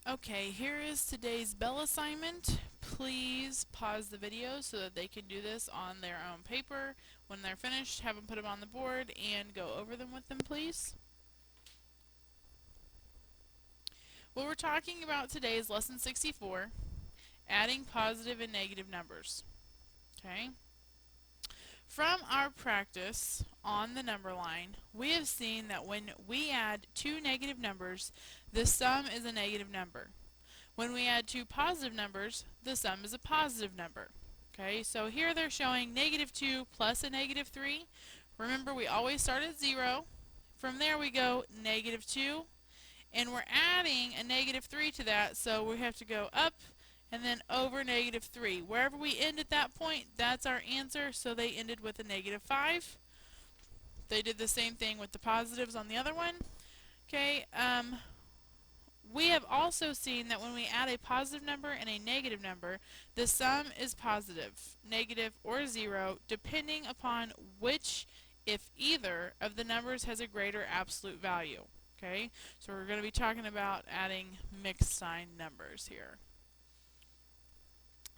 Okay, here is today's bell assignment. Please pause the video so that they can do this on their own paper. When they're finished, have them put them on the board and go over them with them, please. What we're talking about today is lesson 64, adding positive and negative numbers. Okay? From our practice on the number line, we have seen that when we add two negative numbers, the sum is a negative number. When we add two positive numbers, the sum is a positive number. Okay, so here they're showing negative 2 plus a negative 3. Remember, we always start at 0. From there we go negative 2, and we're adding a negative 3 to that, so we have to go up and then over negative 3. Wherever we end at that point, that's our answer, so they ended with a negative 5. They did the same thing with the positives on the other one. Okay, we have also seen that when we add a positive number and a negative number, the sum is positive, negative, or 0, depending upon which, if either, of the numbers has a greater absolute value. Okay, so we're going to be talking about adding mixed sign numbers here.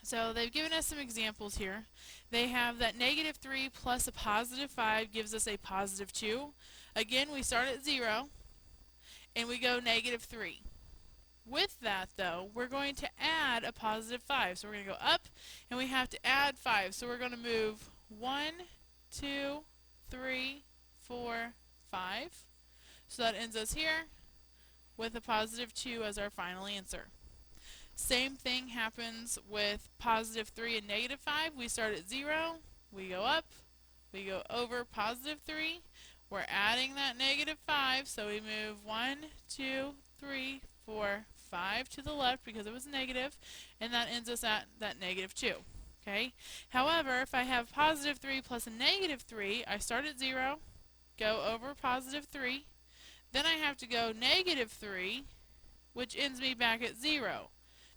So they've given us some examples here. They have that negative 3 plus a positive 5 gives us a positive 2. Again, we start at 0 and we go negative 3. With that, though, we're going to add a positive 5. So we're going to go up, and we have to add 5. So we're going to move 1, 2, 3, 4, 5. So that ends us here with a positive 2 as our final answer. Same thing happens with positive 3 and negative 5. We start at 0. We go up. We go over positive 3. We're adding that negative 5. So we move 1, 2, 3, 4, 5 to the left because it was negative, and that ends us at that negative 2. Okay. However, if I have positive 3 plus a negative 3, I start at 0, go over positive 3, then I have to go negative 3, which ends me back at 0,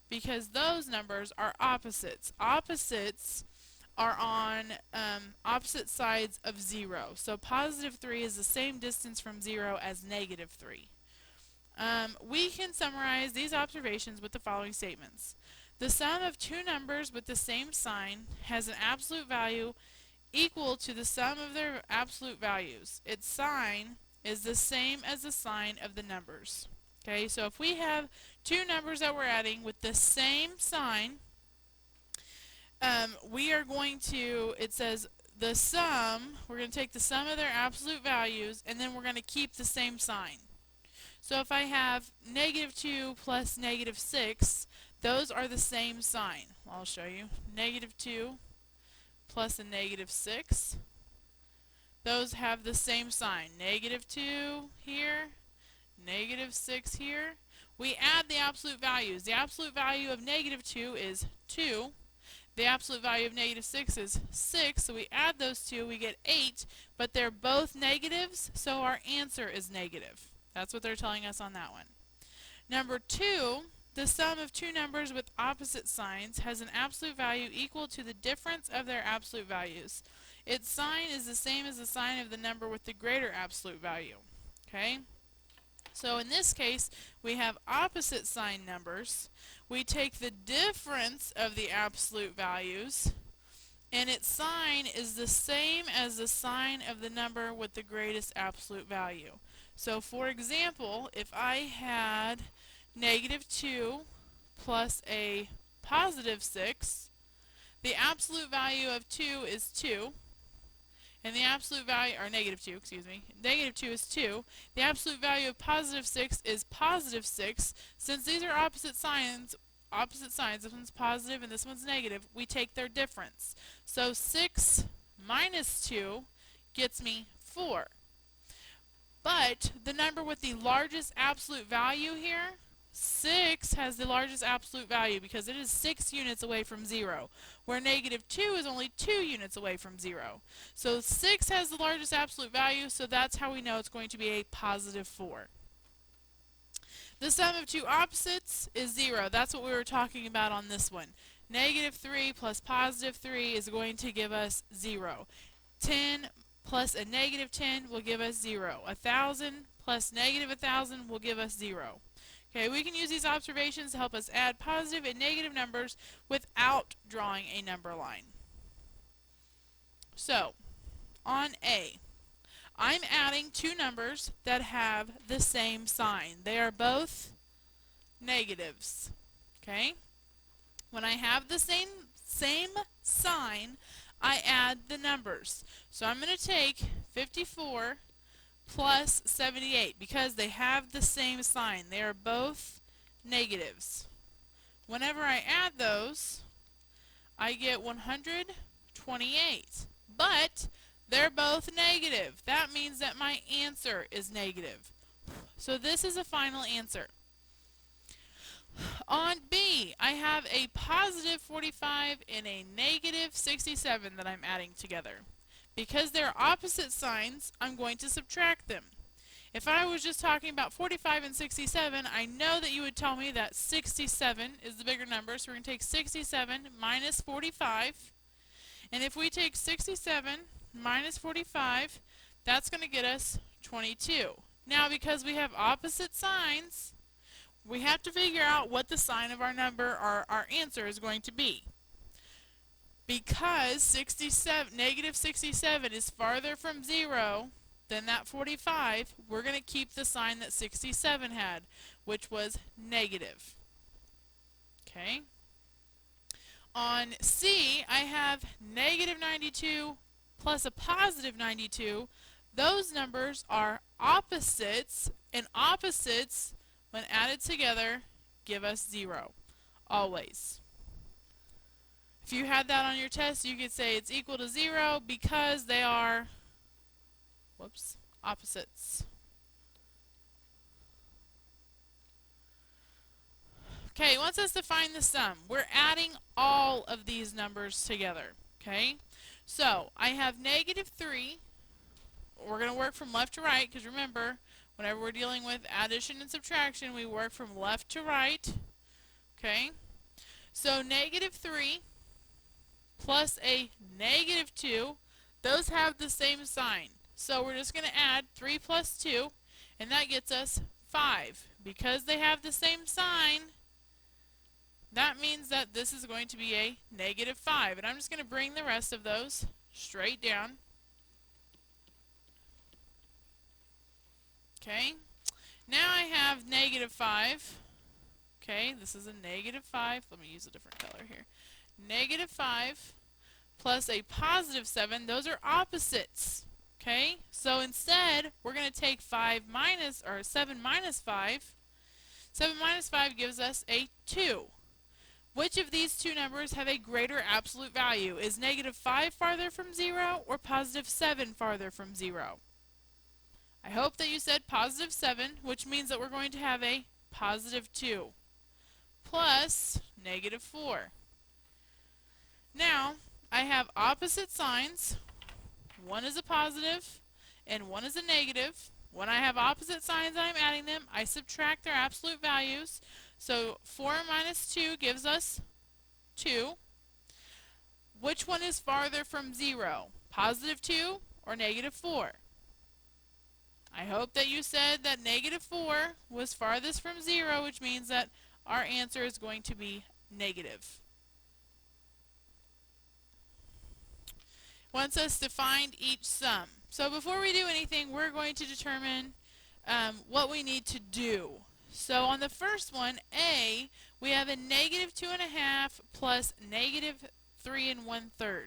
because those numbers are opposites. Opposites are on opposite sides of 0. So positive 3 is the same distance from 0 as negative 3. We can summarize these observations with the following statements. The sum of two numbers with the same sign has an absolute value equal to the sum of their absolute values. Its sign is the same as the sign of the numbers. Okay, so if we have two numbers that we're adding with the same sign, we are going to, it says the sum, we're going to take the sum of their absolute values, and then we're going to keep the same sign. So if I have negative 2 plus negative 6, those are the same sign. I'll show you. Negative 2 plus a negative 6. Those have the same sign. Negative 2 here, negative 6 here. We add the absolute values. The absolute value of negative 2 is 2. The absolute value of negative 6 is 6, so we add those two, we get 8, but they're both negatives, so our answer is negative. That's what they're telling us on that one. Number 2, the sum of two numbers with opposite signs has an absolute value equal to the difference of their absolute values. Its sign is the same as the sign of the number with the greater absolute value. Okay? So in this case, we have opposite sign numbers. We take the difference of the absolute values, and its sign is the same as the sign of the number with the greatest absolute value. So for example, if I had negative 2 plus a positive 6, the absolute value of 2 is 2, and the absolute value, or negative 2, excuse me, negative 2 is 2. The absolute value of positive 6 is positive 6. Since these are opposite signs, this one's positive and this one's negative, we take their difference. So 6 minus 2 gets me 4. But the number with the largest absolute value here, 6 has the largest absolute value because it is 6 units away from 0, where negative 2 is only 2 units away from 0. So 6 has the largest absolute value, so that's how we know it's going to be a positive 4. The sum of two opposites is 0. That's what we were talking about on this one. Negative 3 plus positive 3 is going to give us 0. 10 plus a negative 10 will give us 0. 1,000 plus negative 1,000 will give us 0. Okay, we can use these observations to help us add positive and negative numbers without drawing a number line. So, on A, I'm adding two numbers that have the same sign. They are both negatives. Okay? When I have the same sign, I add the numbers. So I'm going to take 54 plus 78 because they have the same sign. They are both negatives. Whenever I add those, I get 128. But they're both negative. That means that my answer is negative. So this is a final answer. On B, I have a positive 45 and a negative 67 that I'm adding together. Because they're opposite signs, I'm going to subtract them. If I was just talking about 45 and 67, I know that you would tell me that 67 is the bigger number, so we're going to take 67 minus 45. And if we take 67 minus 45, that's going to get us 22. Now, because we have opposite signs, we have to figure out what the sign of our number, our answer, is going to be. Because negative 67 is farther from 0 than that 45, we're going to keep the sign that 67 had, which was negative. Okay? On C, I have negative 92 plus a positive 92. Those numbers are opposites, and opposites, when added together, give us 0. Always. If you had that on your test, you could say it's equal to 0 because they are, opposites. Okay, it wants us to find the sum. We're adding all of these numbers together. Okay, so I have negative 3. We're going to work from left to right because remember, whenever we're dealing with addition and subtraction, we work from left to right. Okay, so negative 3 plus a negative 2, those have the same sign. So we're just going to add 3 plus 2, and that gets us 5. Because they have the same sign, that means that this is going to be a negative 5. And I'm just going to bring the rest of those straight down. Okay, now I have negative 5. Okay, this is a negative 5. Let me use a different color here. Negative 5 plus a positive 7. Those are opposites. Okay, so instead, we're going to take 7 minus 5. 7 minus 5 gives us a 2. Which of these two numbers have a greater absolute value? Is negative 5 farther from 0 or positive 7 farther from 0? I hope that you said positive 7, which means that we're going to have a positive 2 plus negative 4. Now, I have opposite signs. One is a positive and one is a negative. When I have opposite signs and I'm adding them, I subtract their absolute values. So 4 minus 2 gives us 2. Which one is farther from 0? Positive 2 or negative 4? I hope that you said that negative 4 was farthest from 0, which means that our answer is going to be negative. Wants us to find each sum. So before we do anything, we're going to determine what we need to do. So on the first one, A, we have a negative 2.5 plus negative 3 1/3.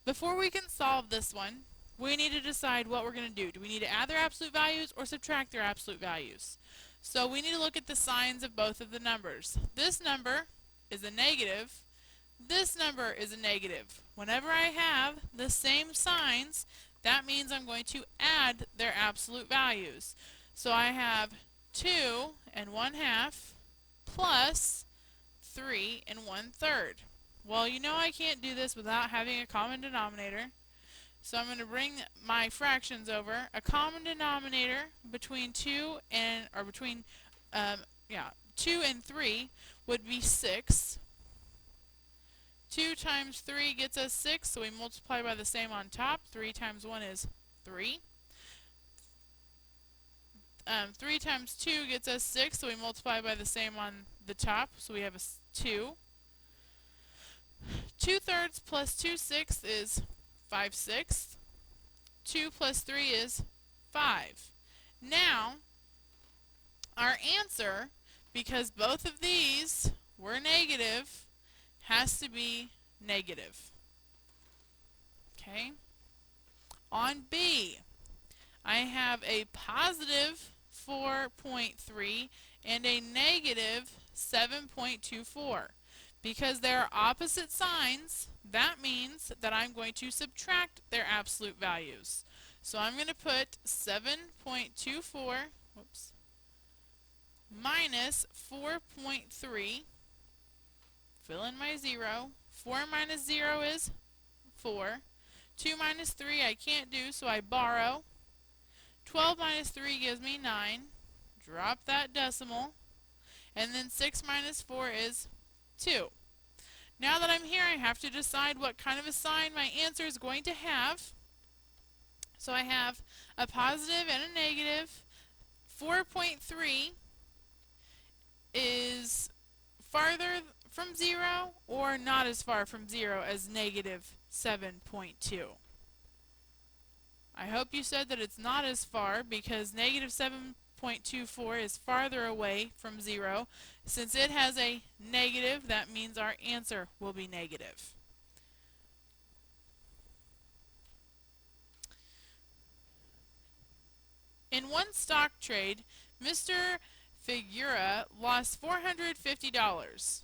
Before we can solve this one, we need to decide what we're going to do. Do we need to add their absolute values or subtract their absolute values? So we need to look at the signs of both of the numbers. This number is a negative. This number is a negative. Whenever I have the same signs, that means I'm going to add their absolute values. So I have 2 1/2 plus 3 1/3. Well, you know I can't do this without having a common denominator. So I'm going to bring my fractions over. A common denominator between 2 and 3 would be 6. 2 times 3 gets us 6, so we multiply by the same on top. 3 times 1 is 3. 3 times 2 gets us 6, so we multiply by the same on the top, so we have a 2. 2/3 plus 2/6 is 5/6. 2 plus 3 is 5. Now, our answer, because both of these were negative, has to be negative. Okay? On B, I have a positive 4.3 and a negative 7.24. Because they are opposite signs, that means that I'm going to subtract their absolute values. So I'm going to put 7.24 minus 4.3, fill in my 0. 4 minus 0 is 4. 2 minus 3 I can't do, so I borrow. 12 minus 3 gives me 9. Drop that decimal. And then 6 minus 4 is 2. Now that I'm here, I have to decide what kind of a sign my answer is going to have. So I have a positive and a negative. 4.3 is farther from 0 or not as far from 0 as negative 7.2. I hope you said that it's not as far, because negative 7.24 is farther away from 0. Since it has a negative, that means our answer will be negative. In one stock trade, Mr. Figura lost $450.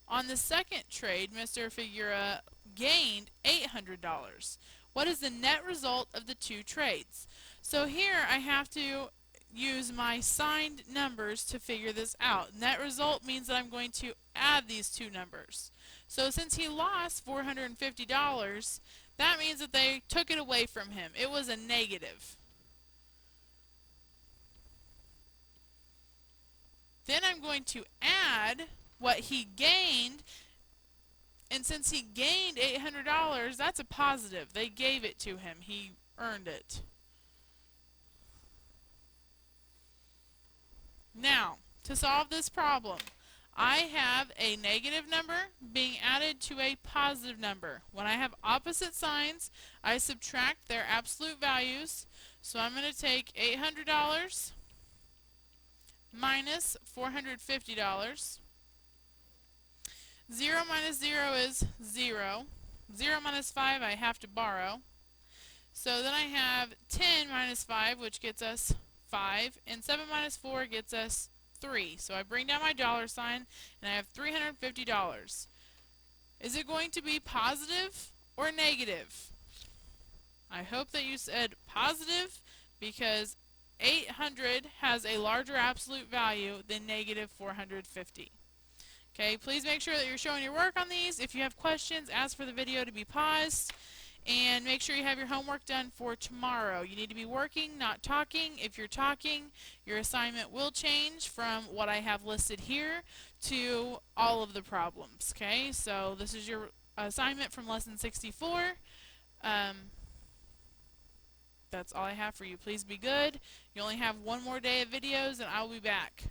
On the second trade, Mr. Figura gained $800. What is the net result of the two trades? So here I have to use my signed numbers to figure this out. Net result means that I'm going to add these two numbers. So since he lost $450, that means that they took it away from him. It was a negative. Then I'm going to add what he gained, and since he gained $800, that's a positive. They gave it to him. He earned it. Now, to solve this problem, I have a negative number being added to a positive number. When I have opposite signs, I subtract their absolute values. So I'm going to take $800 minus $450. 0 minus 0 is 0. 0 minus 5 I have to borrow. So then I have 10 minus 5, which gets us 5, and 7 minus 4 gets us 3. So I bring down my dollar sign, and I have $350. Is it going to be positive or negative? I hope that you said positive, because 800 has a larger absolute value than negative 450. Okay, please make sure that you're showing your work on these. If you have questions, ask for the video to be paused. And make sure you have your homework done for tomorrow. You need to be working, not talking. If you're talking, your assignment will change from what I have listed here to all of the problems. Okay, so this is your assignment from lesson 64. That's all I have for you. Please be good. You only have one more day of videos, and I'll be back.